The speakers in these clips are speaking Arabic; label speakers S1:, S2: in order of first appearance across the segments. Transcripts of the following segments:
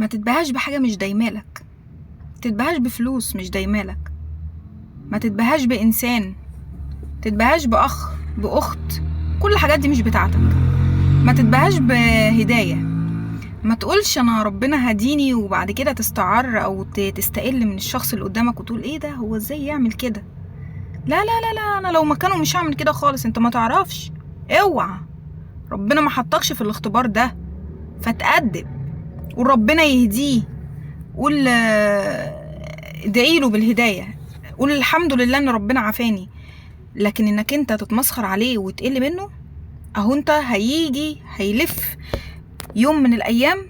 S1: ما تتبهاش بحاجة مش دايمالك، ما تتبهاش بفلوس مش دايمالك، ما تتبهاش بإنسان، ما تتبهاش بأخ بأخت، كل الحاجات دي مش بتاعتك. ما تتبهاش بهداية، ما تقولش انا ربنا هديني وبعد كده تستعر او تستقل من الشخص اللي قدامك وتقول ايه ده، هو ازاي يعمل كده؟ لا لا لا لا، انا لو مكانه مش هعمل كده خالص. انت ما تعرفش، اوعى، ربنا ما حطكش في الاختبار ده، فتأدب وربنا يهديه. قول ادعيله بالهداية، قول الحمد لله ان ربنا عافاني. لكن انك انت تتمسخر عليه وتقل منه، اهو انت هيلف يوم من الايام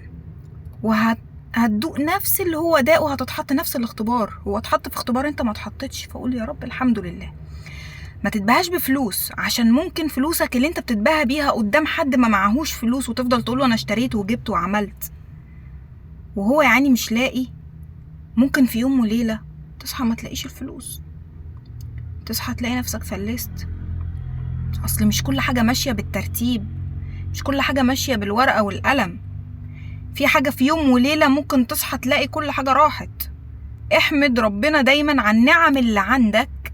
S1: هتدوق نفس اللي هو ده، وهتتحط نفس الاختبار. هو اتحط في اختبار انت ما اتحطتش، فقول يا رب الحمد لله. ما تتبهاش بفلوس، عشان ممكن فلوسك اللي انت بتتباهى بيها قدام حد ما معهوش فلوس وتفضل تقوله انا اشتريت وجبت وعملت، وهو يعني مش لاقي. ممكن في يوم وليلة تصحى ما تلاقيش الفلوس، تصحى تلاقي نفسك فلست. اصل مش كل حاجة ماشية بالترتيب، مش كل حاجة ماشية بالورقة والقلم. في حاجة في يوم وليلة ممكن تصحى تلاقي كل حاجة راحت. احمد ربنا دايما عن النعم اللي عندك،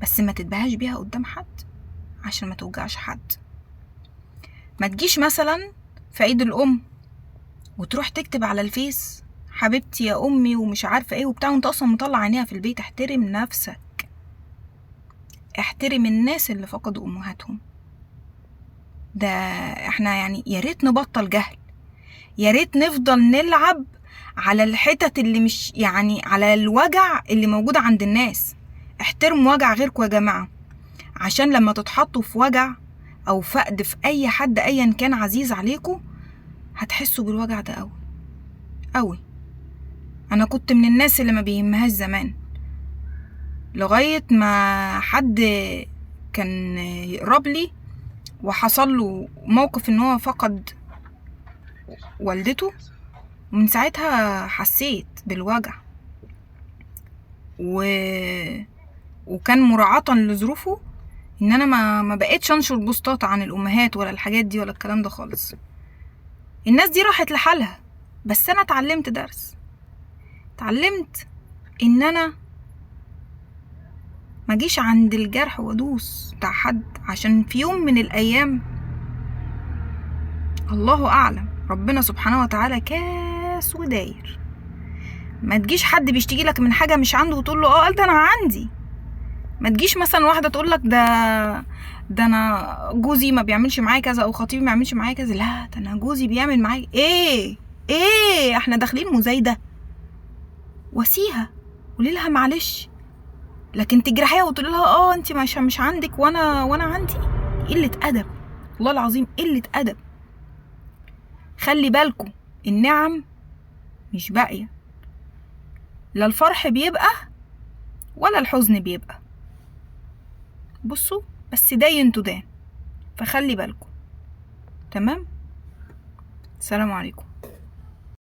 S1: بس ما تتبهاش بيها قدام حد عشان ما توجعش حد. ما تجيش مثلا في عيد الام وتروح تكتب على الفيس حبيبتي يا امي ومش عارفه ايه وبتاع، وانت اصلا مطلع عينيها في البيت. احترم نفسك، احترم الناس اللي فقدوا امهاتهم. ده احنا يعني يا ريت نبطل جهل، يا ريت نفضل نلعب على الحتت اللي مش يعني على الوجع اللي موجود عند الناس. احترموا وجع غيركم يا جماعه، عشان لما تتحطوا في وجع او فقد في اي حد ايا كان عزيز عليكم هتحسوا بالوجع ده قوي قوي. انا كنت من الناس اللي ما بيهمهاش زمان، لغايه ما حد كان يقرب لي وحصل له موقف ان هو فقد والدته، ومن ساعتها حسيت بالوجع وكان مراعاة لظروفه ان انا ما بقيتش انشر بوستات عن الامهات ولا الحاجات دي ولا الكلام ده خالص. الناس دي راحت لحالها، بس انا اتعلمت درس، اتعلمت ان انا ما جيش عند الجرح وادوس بتاع حد، عشان في يوم من الايام الله اعلم ربنا سبحانه وتعالى كاس وداير. ما تجيش حد بيشتكي لك من حاجه مش عنده وتقول له قال ده انا عندي. ما تجيش مثلا واحده تقول لك ده انا جوزي ما بيعملش معايا كذا او خطيبي ما بيعملش معايا كذا. لا، ده انا جوزي بيعمل معايا ايه احنا داخلين مزايده، واسيها قولي لها معلش. لكن تجرحيها وتقولي لها انت مش عندك وانا عندي، قله ادب، والله العظيم قله ادب. خلي بالكم، النعم مش باقيه، لا الفرح بيبقى ولا الحزن بيبقى. بصوا بس داين تدان، فخلي بالكم. تمام، السلام عليكم.